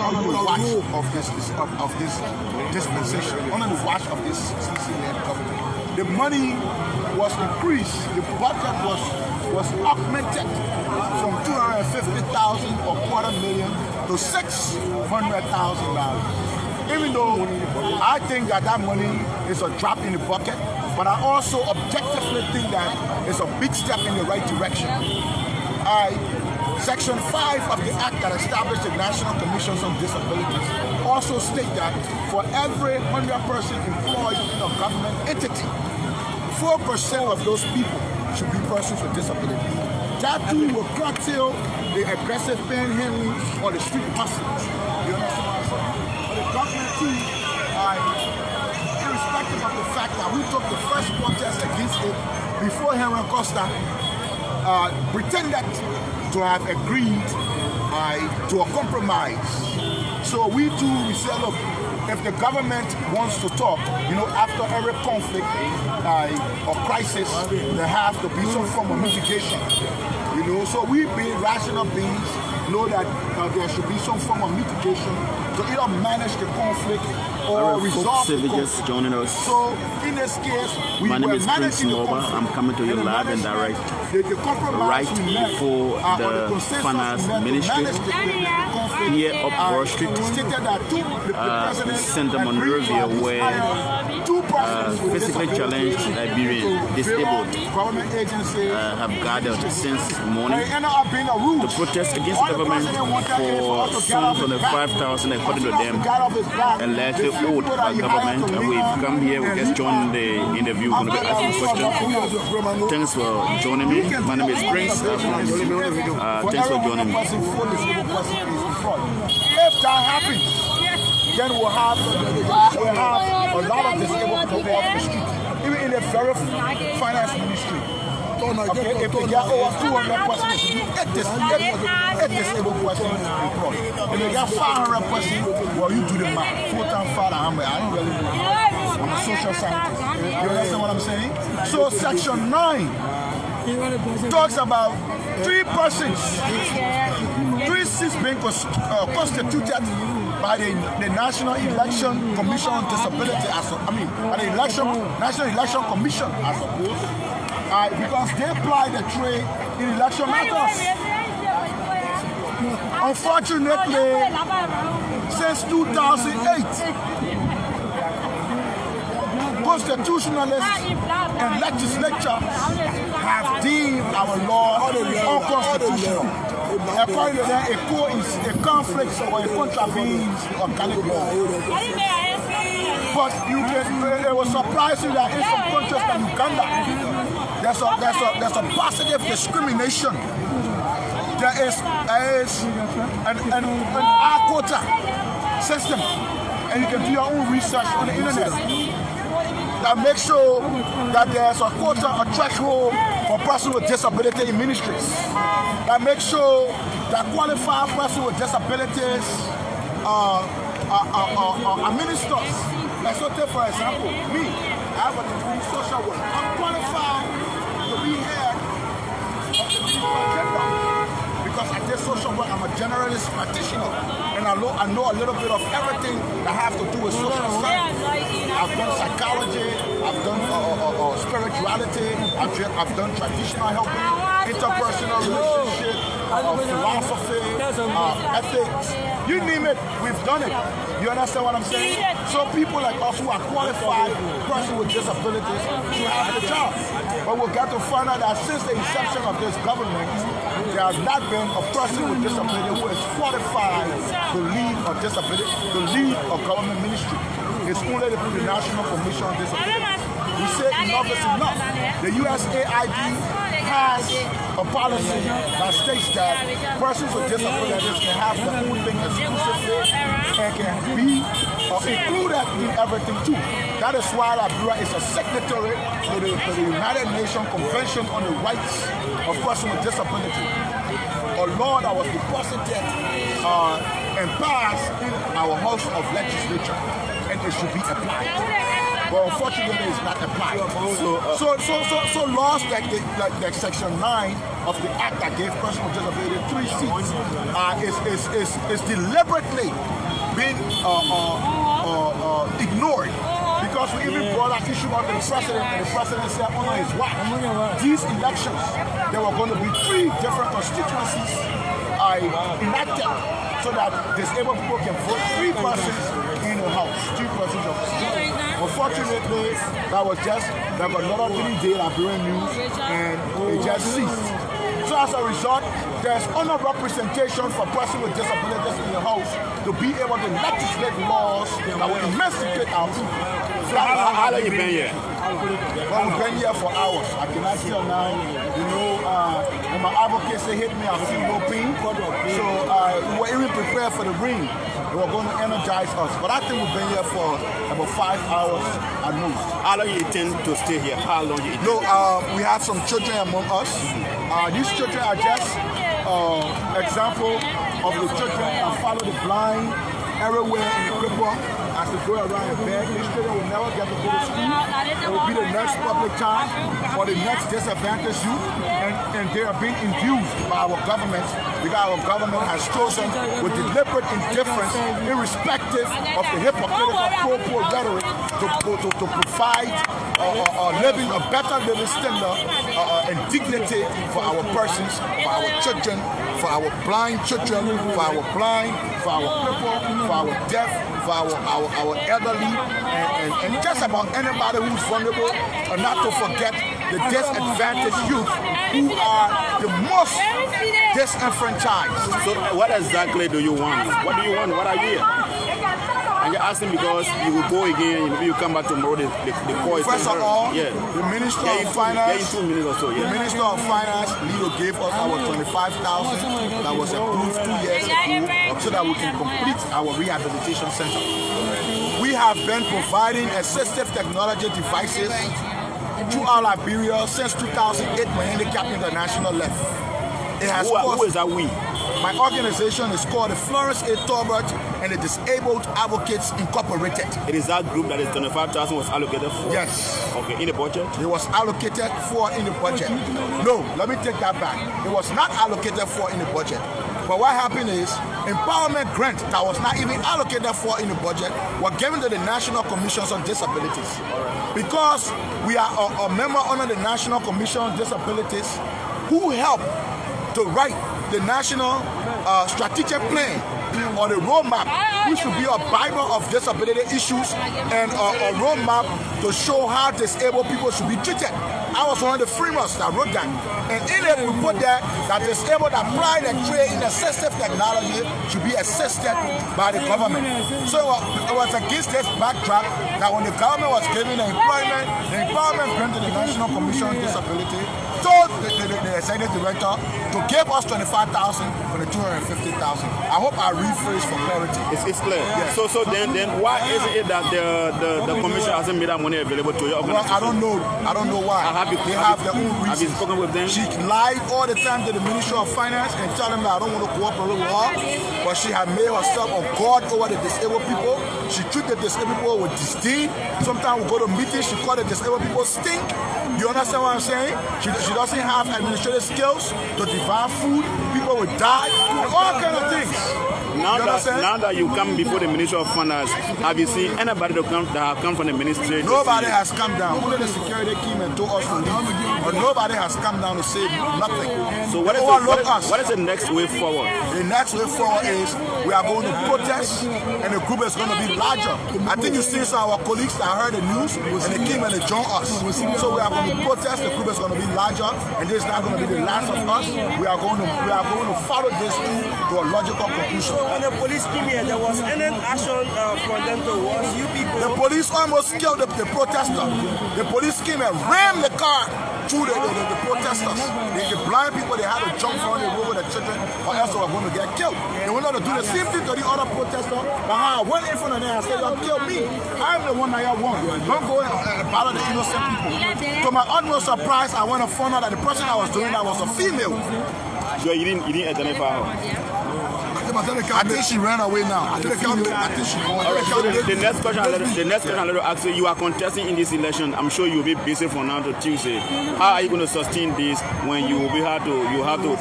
under the watch of this dispensation, under the watch of this CC-led government. The money was increased, the budget was augmented from $250,000 or $250,000 to $600,000. Even though I think that money is a drop in the bucket, but I also objectively think that it's a big step in the right direction. Section 5 of the Act that established the National Commissions on Disabilities also states that for every 100 person employed in a government entity, 4% of those people should be persons with disabilities. That too will curtail the aggressive panhandling or the street hustlers. You understand what I'm saying? But the government too, irrespective of the fact that we took the first protest against it before Henry Costa pretended to have agreed to a compromise. So we say, look, if the government wants to talk, after every conflict or crisis, there has to be some form of mitigation. So we being rational beings know that there should be some form of mitigation to either manage the conflict or resolve the conflict. Joining us. So in this case, we My name were is managing the Prince conflict. I'm coming to you live and direct. The compromise Right we met, before the finance ministry here up Broad Street, Center Monrovia, where physically challenged Liberians, disabled, have gathered since morning to protest against the government for sums of the 5,000 according to them allegedly owed by government. And we've come here, we just joined the interview, we're going to be asking questions. Thanks for joining me. My name is Prince. Thanks for joining me. If that happens, then we'll have a lot of disabled people off the street, even in the very finance ministry. Okay, if they get over 200 persons, eight disabled persons employed. If they get 500 persons, well, you do the math. Full-time father, I don't really know. I'm a social scientist. You understand what I'm saying? So Section 9 talks about 3 persons, 3 seats being constituted by the National Election Commission on Disability, the National Election Commission, I suppose, because they apply the trade in election matters. Unfortunately, since 2008, constitutionalists and legislature have deemed our law unconstitutional. According to them, it conflicts or it contravenes organic law. But it was surprising that in some countries like Uganda, there's a positive discrimination. There is an quota system, and you can do your own research on the internet that makes sure that there's a quota, a threshold for persons with disability in ministries. That makes sure that qualified persons with disabilities are ministers. Like so, take for example, me, I have a degree in social work. I'm qualified to be head of the medical agenda because I did social work. I'm a generalist practitioner, and I know a little bit of everything that has to do with social science. I've done psychology, I've done spirituality, I've done traditional health, interpersonal relationship, philosophy, ethics, you name it, we've done it. You understand what I'm saying? So people like us who are qualified, persons with disabilities, should have the job. But we'll get to find out that since the inception of this government, there has not been a person with disability who is qualified to lead a government ministry. It's only the National Commission on Disability. We say enough is enough. The USAID has a policy that states that persons with disabilities can have their own thing exclusively and can be included in everything too. That is why Liberia is a signatory to the United Nations Convention on the Rights of Persons with Disability. A law that was deposited and passed in our House of Legislature, and it should be applied. But unfortunately, it's not applied. So laws like Section 9 of the Act that gave persons with disability 3 seats is deliberately ignored. Because we even brought that issue up to the president, and the president said on his watch, these elections, there were going to be 3 different constituencies enacted so that disabled people can vote 3 persons in the house, 2 persons of the state. Unfortunately, that got another 3-day Liberian news, and it just ceased. So as a result, there's no representation for persons with disabilities in the house to be able to legislate laws that will emancipate our people. So how long you been here? Well, we've been here for hours. I cannot tell now. You know, when my advocates hit me, I feel no pain. So we were even prepared for the rain. They were going to energize us. But I think we've been here for about 5 hours at most. How long you intend to stay here? How long you intend? No, we have some children among us. These children are just example of the children that follow the blind everywhere in the cripple as they go around and beg. These children will never get to go to school. It will be the next public child or the next disadvantaged youth, and they are being induced by our government because our government has chosen with deliberate indifference, irrespective of the hypocritical pro-poor rhetoric, to provide a better living standard and dignity for our persons, for our children, for our blind children, for our blind, for our cripple, for our deaf, for our elderly, and just about anybody who's vulnerable, and not to forget the disadvantaged youth who are the most disenfranchised. So what exactly do you want? What do you want? What are you here? And you're asking because you will go again, maybe you come back tomorrow, the call is First of all, yeah. the Minister of Finance, 2 minutes or so, yeah. The Minister of Finance, Leo, gave us our 25,000 that was approved 2 years ago so that we can complete our rehabilitation center. We have been providing assistive technology devices throughout Liberia since 2008 when Handicap International left. It has who is that we? My organization is called the Florence A. Tolbert and the Disabled Advocates Incorporated. It is that group that is 25,000 was allocated for? Yes. Okay, in the budget? It was allocated for in the budget. No, let me take that back. It was not allocated for in the budget. But what happened is, empowerment grant that was not even allocated for in the budget were given to the National Commissions on Disabilities. Because we are a member under the National Commission on Disabilities who help to write the national strategic plan or the roadmap, which should be a Bible of disability issues and a roadmap to show how disabled people should be treated. I was one of the framers that wrote that. And in it, we put that disabled apply and trade in assistive technology should be assisted by the government. So it was against this backdrop that when the government was giving the empowerment grant to the National Commission on Disability, told the executive director to give us 25,000 for the 250,000. I hope I rephrase for clarity. It's clear. Yeah. So then why is it that the commission hasn't made that money available to your organization? Well, I don't know why. They have their own reasons. Have you spoken with them? She lied all the time to the Ministry of Finance and tell them that I don't want to cooperate with her. But she had made herself a god over the disabled people. She treated the disabled people with disdain. Sometimes we go to meetings, she called the disabled people stink. You understand what I'm saying? She doesn't have administrative skills to divide food. People will die. And all kind of things. Now that you come before the Ministry of Finance, have you seen anybody that have come from the ministry? Nobody has come down. Only the security came and told us to leave. But nobody has come down to say nothing. So what is the next way forward? The next way forward is we are going to protest and the group is going to be larger. I think you see some of our colleagues that heard the news and they came and they joined us. So we are going to protest, the group is going to be larger, and this is not going to be the last of us. We are going to follow this to a logical conclusion. When the police came here, there was any action for them towards you people? The police almost killed the protester. The police came and rammed the car through the protesters. The blind people, they had to jump from the road with the children, or else they were going to get killed. They wanted to do the same thing to the other protesters, but I went in front of them and said, "Y'all kill me. I'm the one that y'all want. Don't go and bother the innocent people." To my utmost surprise, I went and found out that the person I was doing that was a female. So you didn't identify her? I think she ran away now. I think she won. The next question I let to ask you: you are contesting in this election. I'm sure you'll be busy from now to Tuesday. How are you going to sustain this when you will have to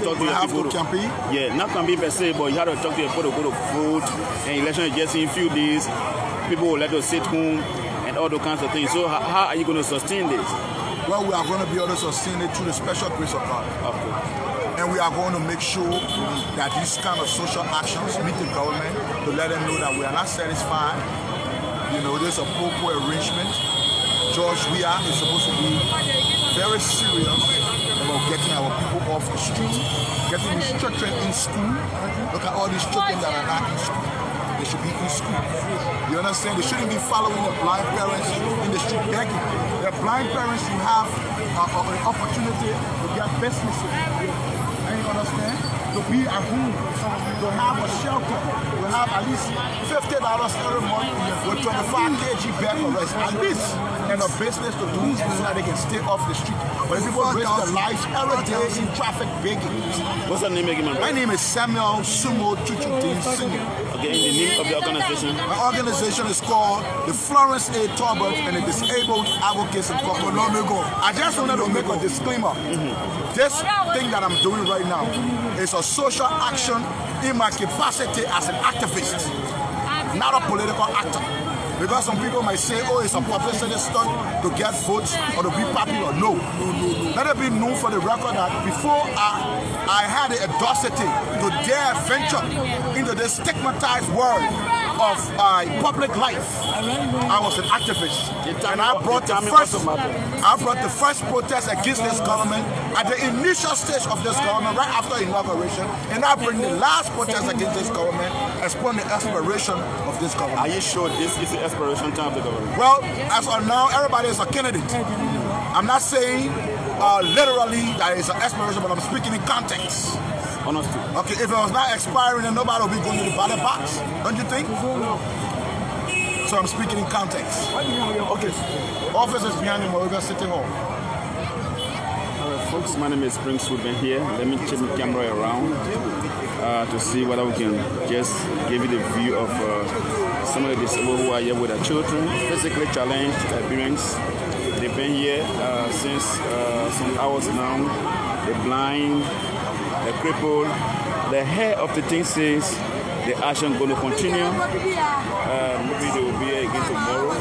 talk to your people? To campaign? Yeah, not campaign per se, but you have to talk to your people to go to vote. And election is just in a few days. People will let us sit home and all those kinds of things. So how are you going to sustain this? Well, we are going to be able to sustain it through the special grace of God. Okay. And we are going to make sure that these kind of social actions meet the government to let them know that we are not satisfied. You know, there's a proper arrangement. George Weah is supposed to be very serious about getting our people off the street, getting these children in school. Look at all these children that are not in school. They should be in school. You understand? They shouldn't be following the blind parents in the street begging. The blind parents who have an opportunity to get businesses. You understand? To be at home, to have a shelter, to have at least $50 every month with 25 kg bag of rice, at least, and a business to do so that they can stay off the street. But people risk their lives every day in traffic begging. What's your name again? My name is Samuel Sumo Chuchutin Senior. Okay, in the name of the organization? My organization is called the Florence A. Talbot and the Disabled Advocates Incorporated. I just wanted to make a disclaimer. This thing that I'm doing right now is a social action in my capacity as an activist, not a political actor. Because some people might say, oh, it's a publicity stunt to get votes or to be popular. No. Let it be known for the record that before I had the audacity to dare venture into this stigmatized world of public life, I was an activist. And I brought the first protest against this government at the initial stage of this government, right after inauguration. And I bring the last protest against this government as upon the expiration of this government. Are you sure this is the expiration time of the government? Well, as of now, everybody is a candidate. I'm not saying literally that it's an expiration, but I'm speaking in context. Honestly. Okay, if it was not expiring, then nobody will be going to the ballot box, don't you think? So I'm speaking in context. Okay, office is behind the Monrovia City Hall. Alright, folks, my name is Prince. We've been here. Let me check the camera around to see whether we can just give you the view of some of the disabled who are here with their children, physically challenged Liberians. They've been here since some hours now. They're blind, they're crippled. The head of the thing says the action is going to continue. Maybe they will be here again tomorrow.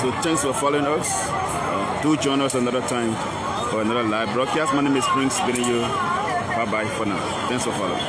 So thanks for following us. Do join us another time for another live broadcast. My name is Prince, bidding you bye-bye for now. Thanks for following.